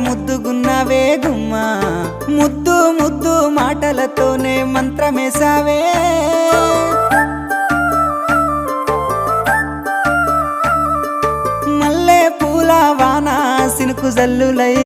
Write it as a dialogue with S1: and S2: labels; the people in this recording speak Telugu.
S1: ముద్దుగున్నావే గుమ్మా ముద్దు ముద్దు మాటలతోనే మంత్రమేసావే మల్లె పూల వాన సినుకు జల్లులై